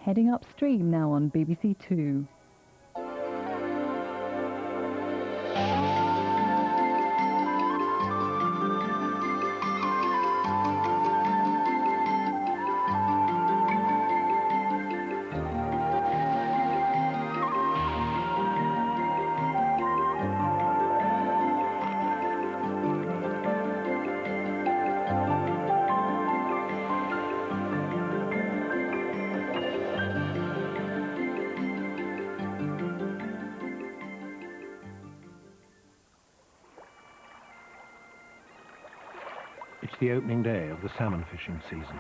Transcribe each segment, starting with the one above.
Heading upstream now on BBC Two. It's the opening day of the salmon fishing season.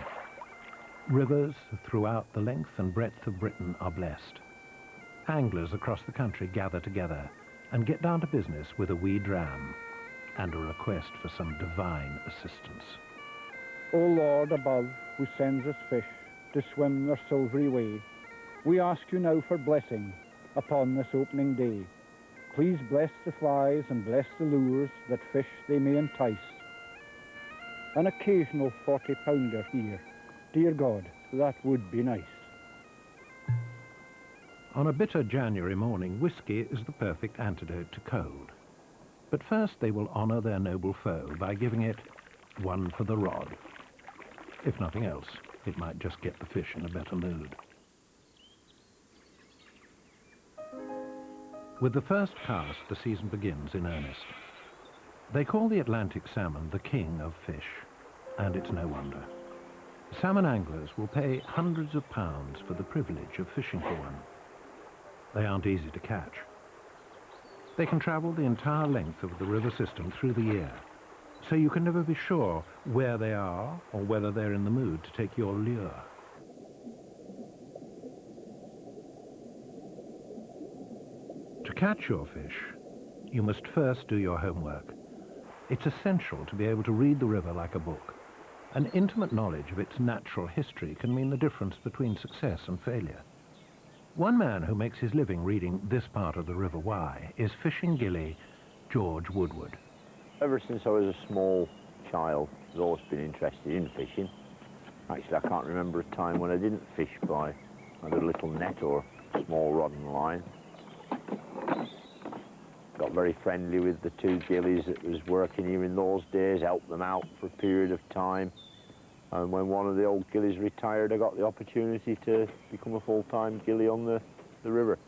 Rivers throughout the length and breadth of Britain are blessed. Anglers across the country gather together and get down to business with a wee dram and a request for some divine assistance. O Lord above, who sends us fish to swim their silvery way, we ask you now for blessing upon this opening day. Please bless the flies and bless the lures that fish they may entice. An occasional 40-pounder here. Dear God, that would be nice. On a bitter January morning, whiskey is the perfect antidote to cold. But first they will honour their noble foe by giving it one for the rod. If nothing else, it might just get the fish in a better mood. With the first cast, the season begins in earnest. They call the Atlantic salmon the king of fish, and it's no wonder. Salmon anglers will pay hundreds of pounds for the privilege of fishing for one. They aren't easy to catch. They can travel the entire length of the river system through the year, so you can never be sure where they are or whether they're in the mood to take your lure. To catch your fish, you must first do your homework. It's essential to be able to read the river like a book. An intimate knowledge of its natural history can mean the difference between success and failure. One man who makes his living reading this part of the River Wye is fishing gilly George Woodward. Ever since I was a small child, I've always been interested in fishing. Actually, I can't remember a time when I didn't fish by either a little net or small rod and line. Got very friendly with the two gillies that was working here in those days, helped them out for a period of time. And when one of the old gillies retired, I got the opportunity to become a full-time gilly on the river.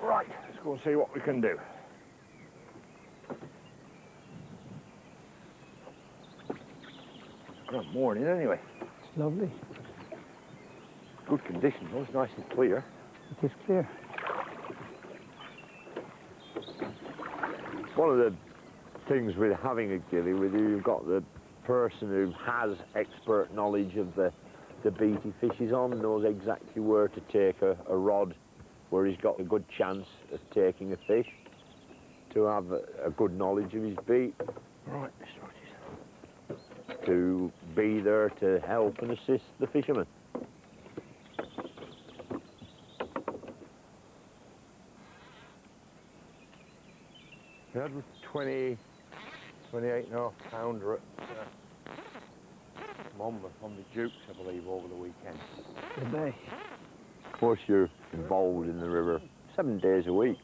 Right, let's go and see what we can do. Good morning, anyway. It's lovely. Good condition, though. It's nice and clear. It is clear. One of the things with having a gilly with you, you've got the person who has expert knowledge of the beat he fishes on, knows exactly where to take a rod where he's got a good chance of taking a fish, to have a good knowledge of his beat. Right, to be there to help and assist the fishermen. We had 28 and a half pounder at Monmouth on the Dukes, I believe, over the weekend. Good day. Of course, you're involved in the river 7 days a week,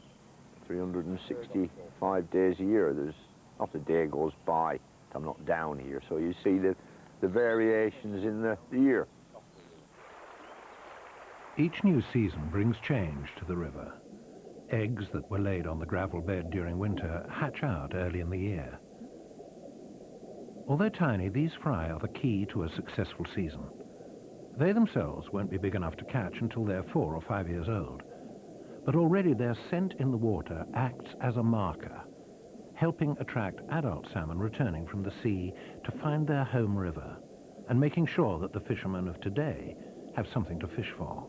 365 days a year. There's not a day goes by that I'm not down here, so you see the variations in the year. Each new season brings change to the river. Eggs that were laid on the gravel bed during winter hatch out early in the year. Although tiny, these fry are the key to a successful season. They themselves won't be big enough to catch until they're 4 or 5 years old. But already their scent in the water acts as a marker, helping attract adult salmon returning from the sea to find their home river and making sure that the fishermen of today have something to fish for.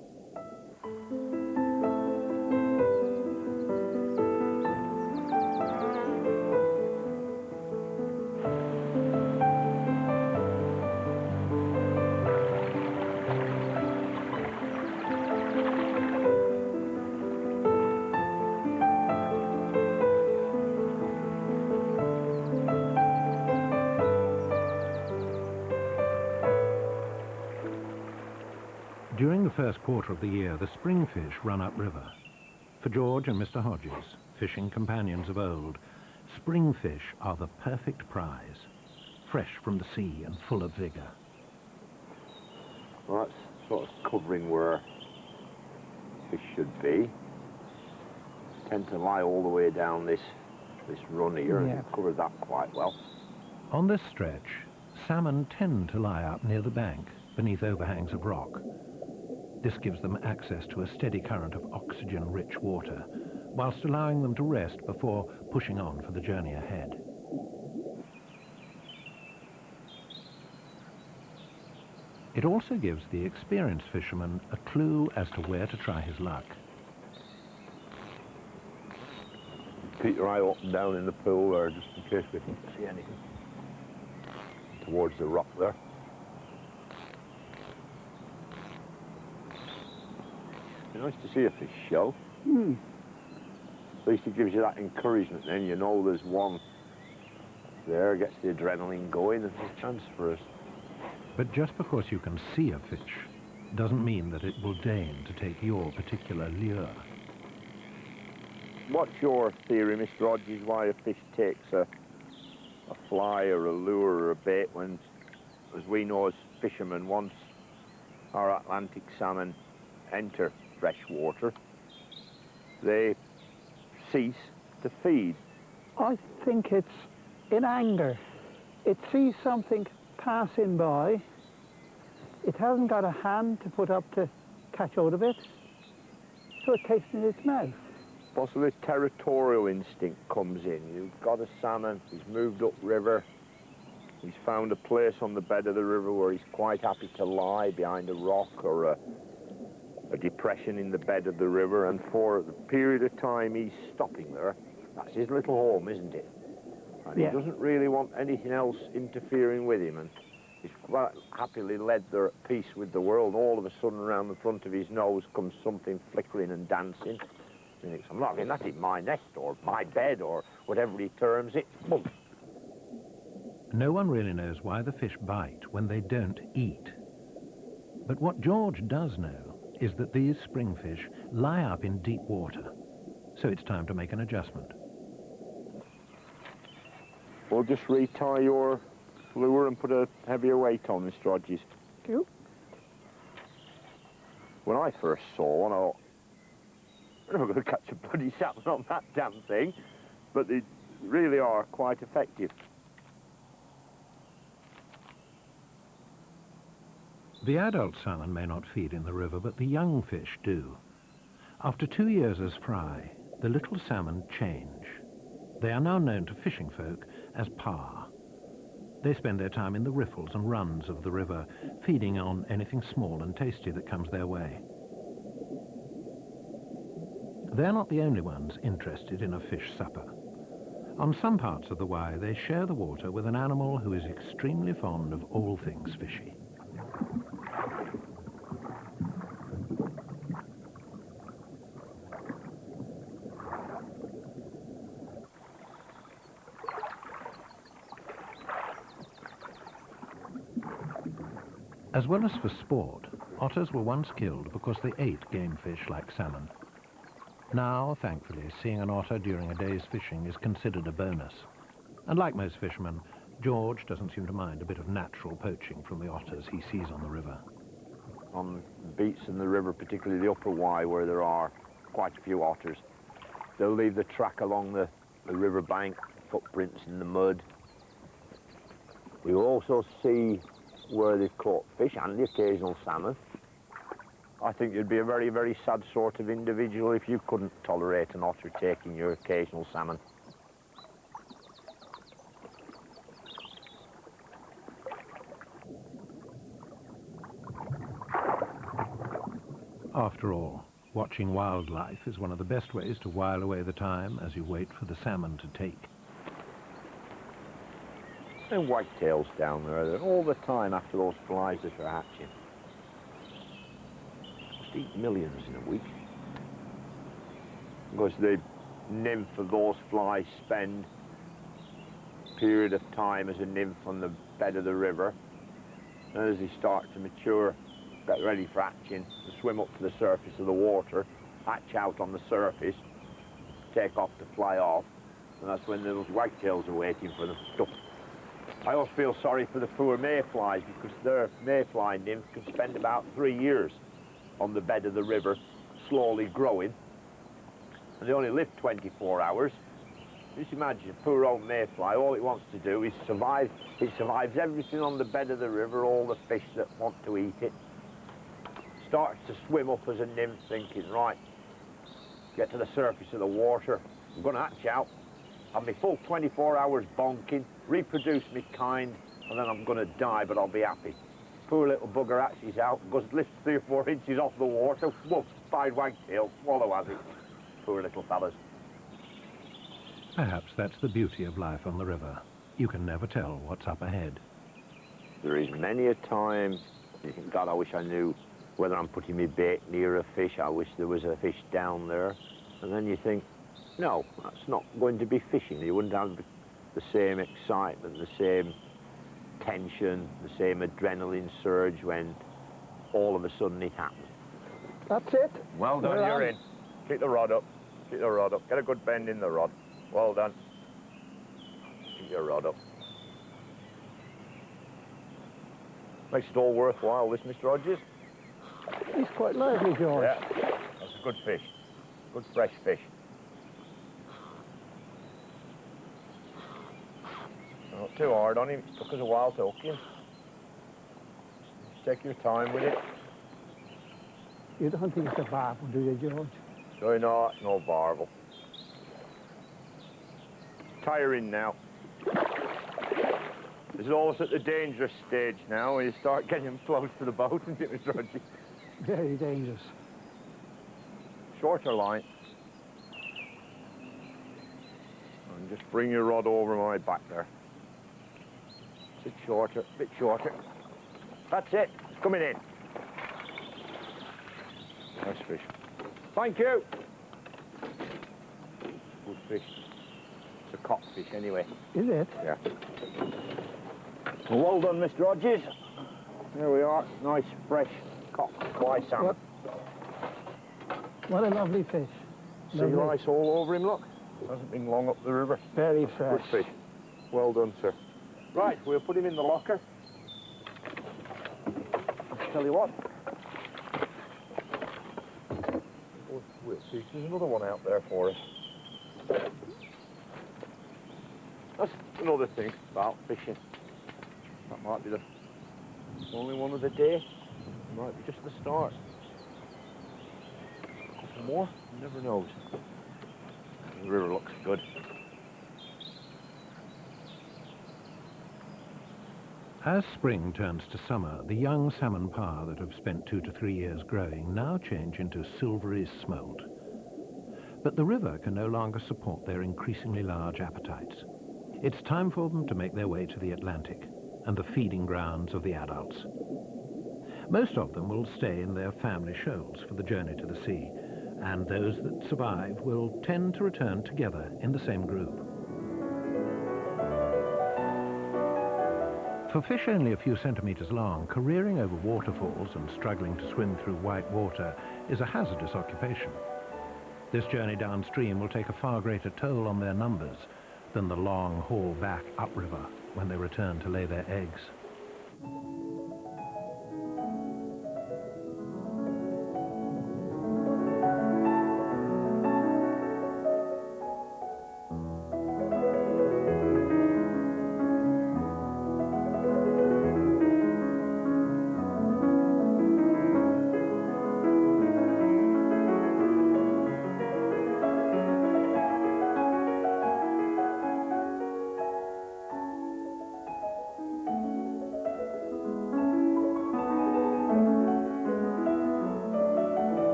During the first quarter of the year, the spring fish run upriver. For George and Mr. Hodges, fishing companions of old, spring fish are the perfect prize, fresh from the sea and full of vigour. Well, that's sort of covering where fish should be. Tend to lie all the way down this run here, and it covers that quite well. On this stretch, salmon tend to lie up near the bank, beneath overhangs of rock. This gives them access to a steady current of oxygen-rich water, whilst allowing them to rest before pushing on for the journey ahead. It also gives the experienced fisherman a clue as to where to try his luck. Keep your eye up and down in the pool there, just in case we can see anything. Towards the rock there. It's nice to see a fish show. At least it gives you that encouragement then, you know there's one there, gets the adrenaline going, and there's a chance for us. But just because you can see a fish doesn't mean that it will deign to take your particular lure. What's your theory, Mr. Hodges, why a fish takes a fly or a lure or a bait when, as we know as fishermen, once our Atlantic salmon enter fresh water, they cease to feed? I think it's in anger. It sees something passing by. It hasn't got a hand to put up to catch hold of it, so it takes it in its mouth. Possibly territorial instinct comes in. You've got a salmon, he's moved upriver, he's found a place on the bed of the river where he's quite happy to lie behind a rock or a depression in the bed of the river, and for the period of time he's stopping there, that's his little home, isn't it? And he doesn't really want anything else interfering with him, and he's quite happily led there at peace with the world. All of a sudden, around the front of his nose comes something flickering and dancing. And he thinks, I'm not getting that in my nest or my bed or whatever he terms it. Boom. No one really knows why the fish bite when they don't eat. But what George does know is that these spring fish lie up in deep water, so it's time to make an adjustment. We'll just retie your lure and put a heavier weight on, Mr. Hodges. Thank you. When I first saw one, I thought, I'm not going to catch a bloody salmon on that damn thing, but they really are quite effective. The adult salmon may not feed in the river, but the young fish do. After 2 years as fry, the little salmon change. They are now known to fishing folk as par. They spend their time in the riffles and runs of the river, feeding on anything small and tasty that comes their way. They're not the only ones interested in a fish supper. On some parts of the Wye, they share the water with an animal who is extremely fond of all things fishy. As well as for sport, otters were once killed because they ate game fish like salmon. Now, thankfully, seeing an otter during a day's fishing is considered a bonus. And like most fishermen, George doesn't seem to mind a bit of natural poaching from the otters he sees on the river. On beats in the river, particularly the upper Wye, where there are quite a few otters, they'll leave the track along the riverbank, footprints in the mud. You'll also see where they've caught fish and the occasional salmon. I think you'd be a very, very sad sort of individual if you couldn't tolerate an otter taking your occasional salmon. After all, watching wildlife is one of the best ways to while away the time as you wait for the salmon to take. And whitetails down there, all the time after those flies that are hatching. Must eat millions in a week. Because the nymph of those flies spend a period of time as a nymph on the bed of the river. And as they start to mature get ready for hatching, to swim up to the surface of the water, hatch out on the surface, take off to fly off, and that's when those whitetails are waiting for them. I always feel sorry for the poor mayflies, because their mayfly nymphs can spend about 3 years on the bed of the river, slowly growing, and they only live 24 hours. Just imagine a poor old mayfly, all it wants to do is survive. It survives everything on the bed of the river, all the fish that want to eat it. Starts to swim up as a nymph, thinking, right, get to the surface of the water, I'm going to hatch out, have my full 24 hours bonking, reproduce my kind, and then I'm going to die, but I'll be happy. Poor little bugger hatches out, goes, lifts 3 or 4 inches off the water, whoops, fine wagtail, swallow has it. Poor little fellas. Perhaps that's the beauty of life on the river. You can never tell what's up ahead. There is many a time you think, God, I wish I knew whether I'm putting my bait near a fish. I wish there was a fish down there. And then you think, no, that's not going to be fishing. You wouldn't have the same excitement, the same tension, the same adrenaline surge when all of a sudden it happens. That's it. Well done, you're in. Keep the rod up. Keep the rod up. Get a good bend in the rod. Well done. Keep your rod up. Makes it all worthwhile, this, Mr. Rogers. He's quite lively, George. Yeah, that's a good fish. Good fresh fish. Not too hard on him. It took us a while to hook him. Just take your time with it. You don't think it's a barbel, do you, George? No, no, it's no barbel. Tie her in now. This is almost at the dangerous stage now, where you start getting them close to the boat, isn't it, Mr. Rogers? Very dangerous. Shorter line. And just bring your rod over my back there. Bit shorter, bit shorter. That's it, it's coming in. Nice fish. Thank you. Good fish. It's a codfish anyway. Is it? Yeah. Well done, Mr. Rogers. There we are. Nice, fresh fly salmon. What a lovely fish. Sea rice all over him, look. Hasn't been long up the river. Very fresh. Good fish. Well done, sir. Right, we'll put him in the locker. I'll tell you what. We'll see if there's another one out there for us. That's another thing about fishing. That might be the only one of the day. It might be just the start. A couple more, you never knows. The river looks good. As spring turns to summer, the young salmon parr that have spent 2 to 3 years growing now change into silvery smolt. But the river can no longer support their increasingly large appetites. It's time for them to make their way to the Atlantic and the feeding grounds of the adults. Most of them will stay in their family shoals for the journey to the sea, and those that survive will tend to return together in the same group. For fish only a few centimeters long, careering over waterfalls and struggling to swim through white water is a hazardous occupation. This journey downstream will take a far greater toll on their numbers than the long haul back upriver when they return to lay their eggs.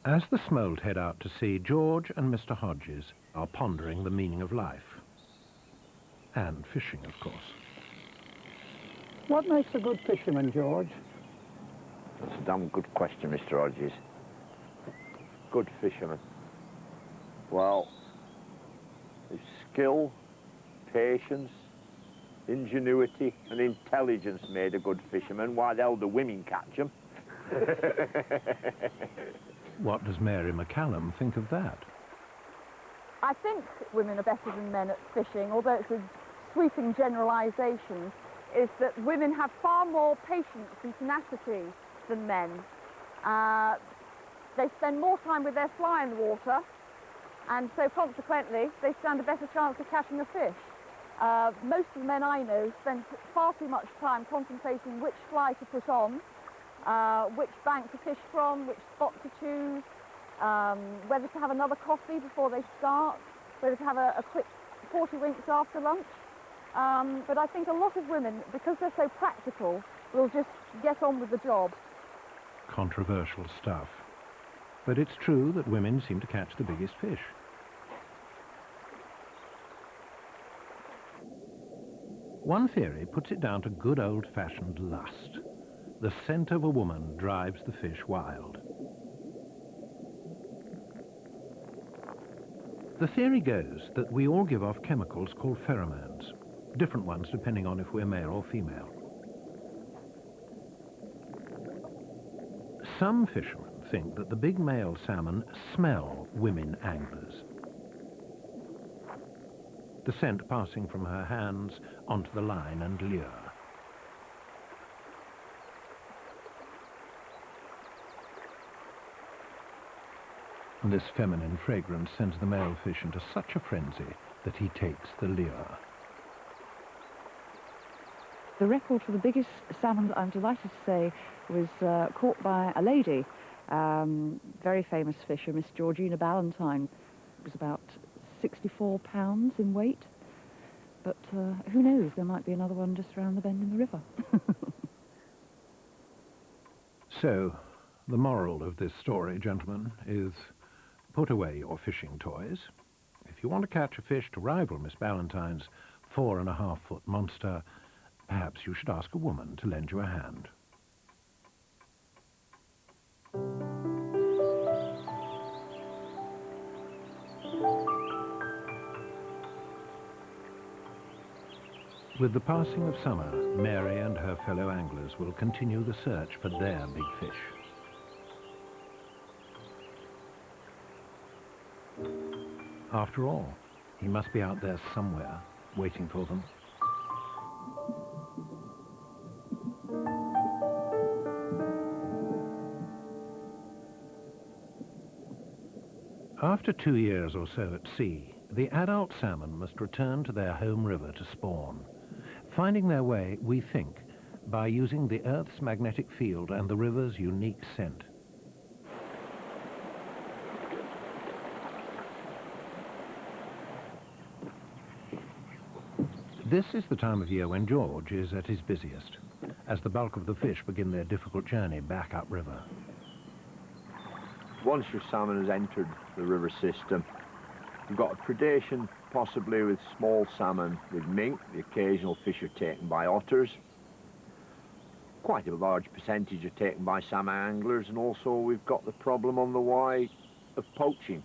As the smolt head out to sea, George and Mr. Hodges are pondering the meaning of life. And fishing, of course. What makes a good fisherman, George? That's a damn good question, Mr. Hodges. Good fisherman. Well, if skill, patience, ingenuity and intelligence made a good fisherman, why the hell do women catch them? What does Mary McCallum think of that? I think women are better than men at fishing, although it's a sweeping generalisation, is that women have far more patience and tenacity than men. They spend more time with their fly in the water, and so consequently they stand a better chance of catching a fish. Most of the men I know spend far too much time contemplating which fly to put on, which bank to fish from, which spot to choose, whether to have another coffee before they start, whether to have a quick 40 winks after lunch. But I think a lot of women, because they're so practical, will just get on with the job. Controversial stuff. But it's true that women seem to catch the biggest fish. One theory puts it down to good old-fashioned lust. The scent of a woman drives the fish wild. The theory goes that we all give off chemicals called pheromones, different ones depending on if we're male or female. Some fishermen think that the big male salmon smell women anglers. The scent passing from her hands onto the line and lure. This feminine fragrance sends the male fish into such a frenzy that he takes the lure. The record for the biggest salmon, I'm delighted to say, was caught by a lady, very famous fisher, Miss Georgina Ballantyne. It was about 64 pounds in weight. But who knows, there might be another one just around the bend in the river. So, the moral of this story, gentlemen, is put away your fishing toys. If you want to catch a fish to rival Miss Ballantyne's 4.5-foot monster, perhaps you should ask a woman to lend you a hand. With the passing of summer, Mary and her fellow anglers will continue the search for their big fish. After all, he must be out there somewhere, waiting for them. After 2 years or so at sea, the adult salmon must return to their home river to spawn, finding their way, we think, by using the Earth's magnetic field and the river's unique scent. This is the time of year when George is at his busiest, as the bulk of the fish begin their difficult journey back upriver. Once your salmon has entered the river system, you've got a predation possibly with small salmon, with mink. The occasional fish are taken by otters. Quite a large percentage are taken by salmon anglers, and also we've got the problem on the Wye of poaching.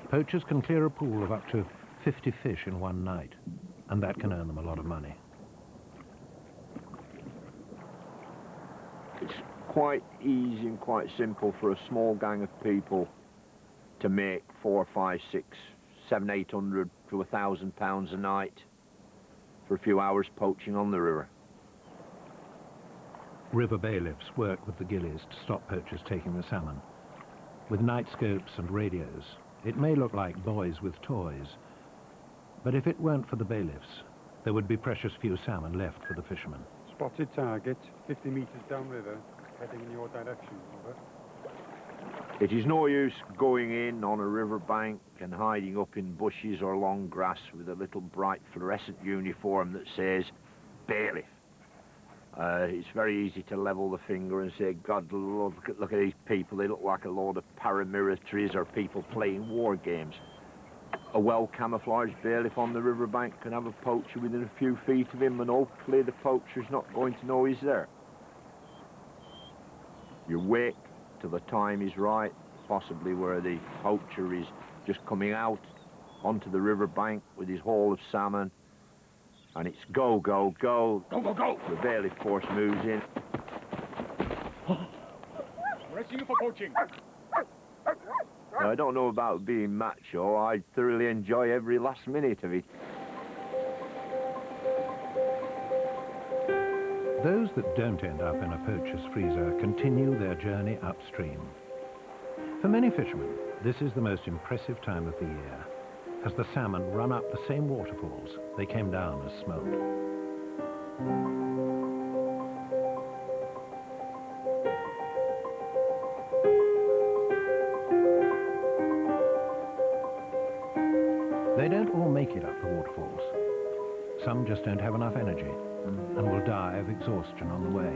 Poachers can clear a pool of up to 50 fish in one night, and that can earn them a lot of money. It's quite easy and quite simple for a small gang of people to make 400, 500, 600, 700, 800 to £1,000 a night for a few hours poaching on the river. River bailiffs work with the gillies to stop poachers taking the salmon. With night scopes and radios, it may look like boys with toys, but if it weren't for the bailiffs, there would be precious few salmon left for the fishermen. Spotted target, 50 metres downriver, heading in your direction, over. It is no use going in on a riverbank and hiding up in bushes or long grass with a little bright fluorescent uniform that says bailiff. It's very easy to level the finger and say, God, look at these people, they look like a load of paramilitaries or people playing war games. A well-camouflaged bailiff on the riverbank can have a poacher within a few feet of him, and hopefully the poacher's not going to know he's there. You wait till the time is right, possibly where the poacher is just coming out onto the riverbank with his haul of salmon, and it's go, go, go. Go, go, go! The bailiff force moves in. Arresting you for poaching. Now, I don't know about being macho. I thoroughly enjoy every last minute of it. Those that don't end up in a poacher's freezer continue their journey upstream. For many fishermen, this is the most impressive time of the year, as the salmon run up the same waterfalls they came down as smolt. They don't all make it up the waterfalls. Some just don't have enough energy and will die of exhaustion on the way.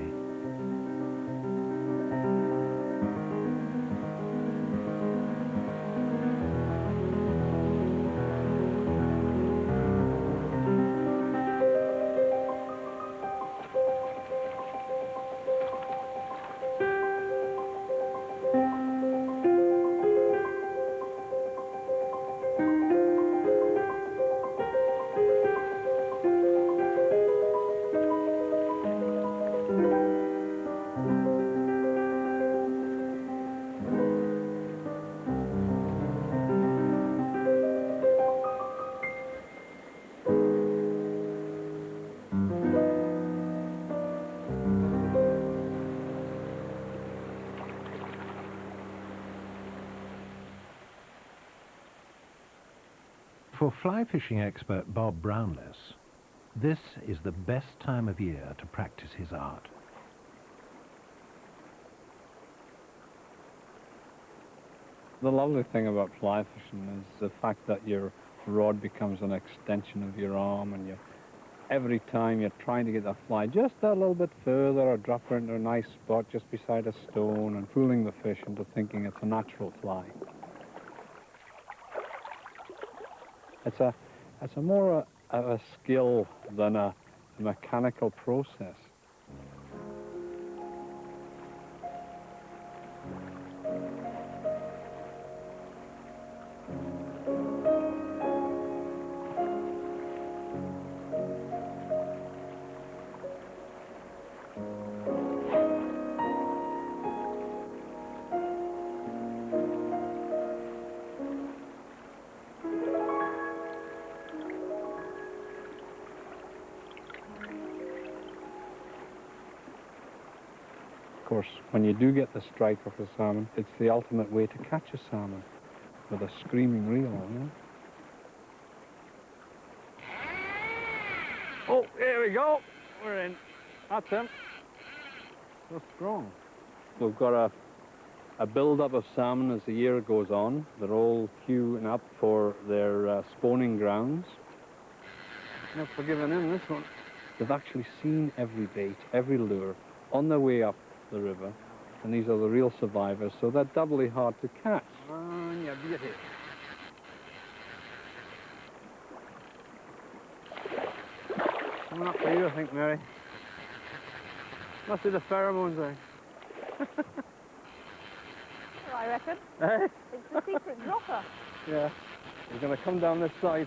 For fly fishing expert Bob Brownless, this is the best time of year to practice his art. The lovely thing about fly fishing is the fact that your rod becomes an extension of your arm, and every time you're trying to get the fly just a little bit further or drop her into a nice spot just beside a stone and fooling the fish into thinking it's a natural fly. It's a more of a skill than a mechanical process. Of course, when you do get the strike of a salmon, it's the ultimate way to catch a salmon with a screaming reel, you know? Oh, here we go. We're in. That's him. So strong. We've got a build-up of salmon as the year goes on. They're all queuing up for their spawning grounds. Not forgiving in this one. They've actually seen every bait, every lure on their way up the river, and these are the real survivors, so they're doubly hard to catch. You beauty. Coming up for you, I think, Mary. Must be the pheromones, eh? I reckon. Eh? It's the secret dropper. Yeah. He's going to come down this side.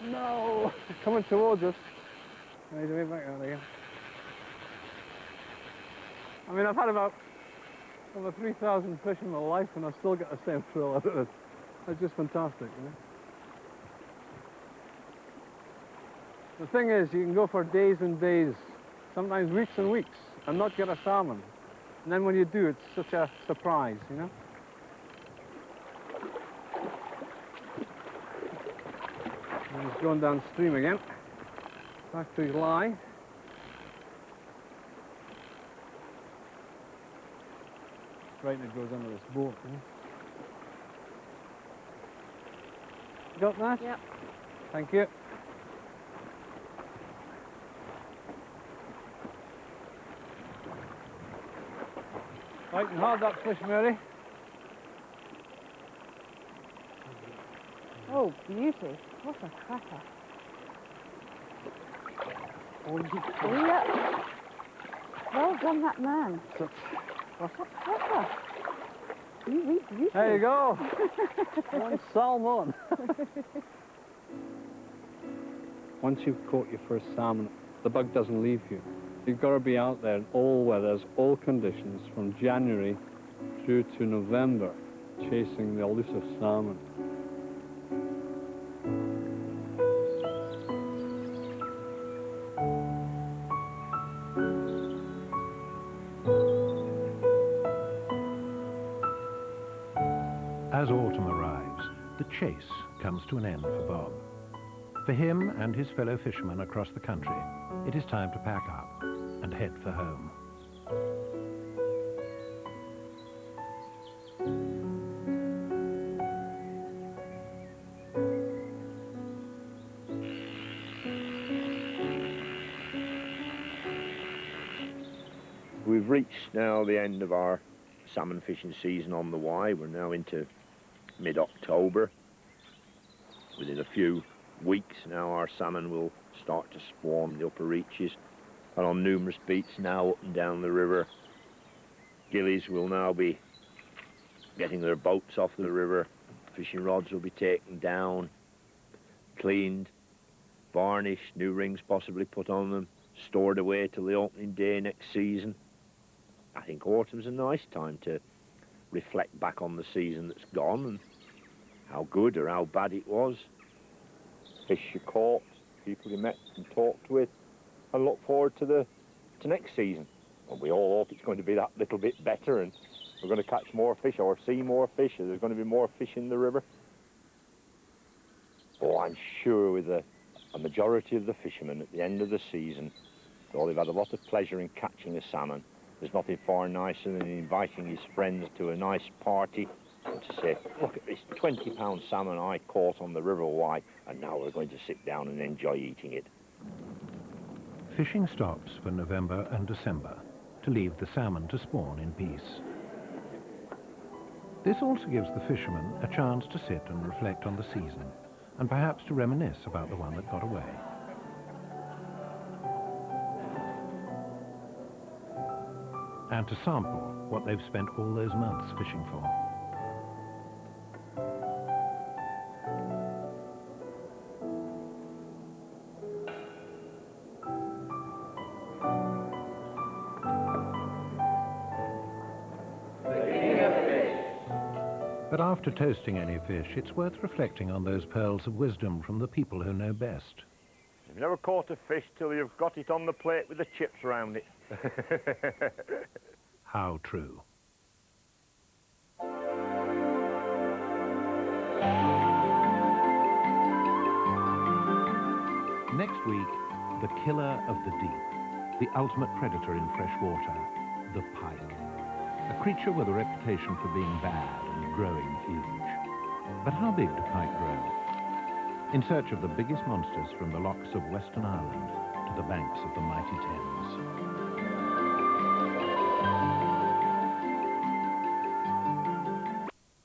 No! He's coming towards us. Oh, he's way back out again. I mean, I've had about over 3,000 fish in my life, and I still get the same thrill out of it. It's just fantastic, you know? The thing is, you can go for days and days, sometimes weeks and weeks, and not get a salmon. And then when you do, it's such a surprise, you know? And he's going downstream again, back to his lie. right that goes under this boat. You got that? Yep. Thank you. Right, and hold that fish, Mary. Oh, beauty. What a cracker. Yeah. Well done, that man. What a cracker. You read beauty. There you go. One salmon. Once you've caught your first salmon, the bug doesn't leave you. You've got to be out there in all weathers, all conditions, from January through to November, chasing the elusive salmon. As autumn arrives, the chase comes to an end for Bob. For him and his fellow fishermen across the country, it is time to pack up and head for home. We've reached now the end of our salmon fishing season on the Wye. We're now into mid-October. Within a few weeks now our salmon will start to spawn in the upper reaches, and on numerous beats now up and down the river. Gillies will now be getting their boats off the river. Fishing rods will be taken down, cleaned, varnished, new rings possibly put on them, stored away till the opening day next season. I think autumn's a nice time to reflect back on the season that's gone and how good or how bad it was. Fish you caught, people you met and talked with, and look forward to next season. And we all hope it's going to be that little bit better, and we're going to catch more fish or see more fish, or there's going to be more fish in the river. Oh, I'm sure with a majority of the fishermen at the end of the season, though they've had a lot of pleasure in catching a salmon, there's nothing far nicer than inviting his friends to a nice party and to say, look at this 20-pound salmon I caught on the River Wye, and now we're going to sit down and enjoy eating it. Fishing stops for November and December to leave the salmon to spawn in peace. This also gives the fishermen a chance to sit and reflect on the season, and perhaps to reminisce about the one that got away. And to sample what they've spent all those months fishing for. But after toasting any fish, it's worth reflecting on those pearls of wisdom from the people who know best. You've never caught a fish till you've got it on the plate with the chips around it. How true. Next week, the killer of the deep, the ultimate predator in fresh water, the pike. A creature with a reputation for being bad and growing huge. But how big do pike grow? In search of the biggest monsters from the lochs of Western Ireland to the banks of the mighty Thames.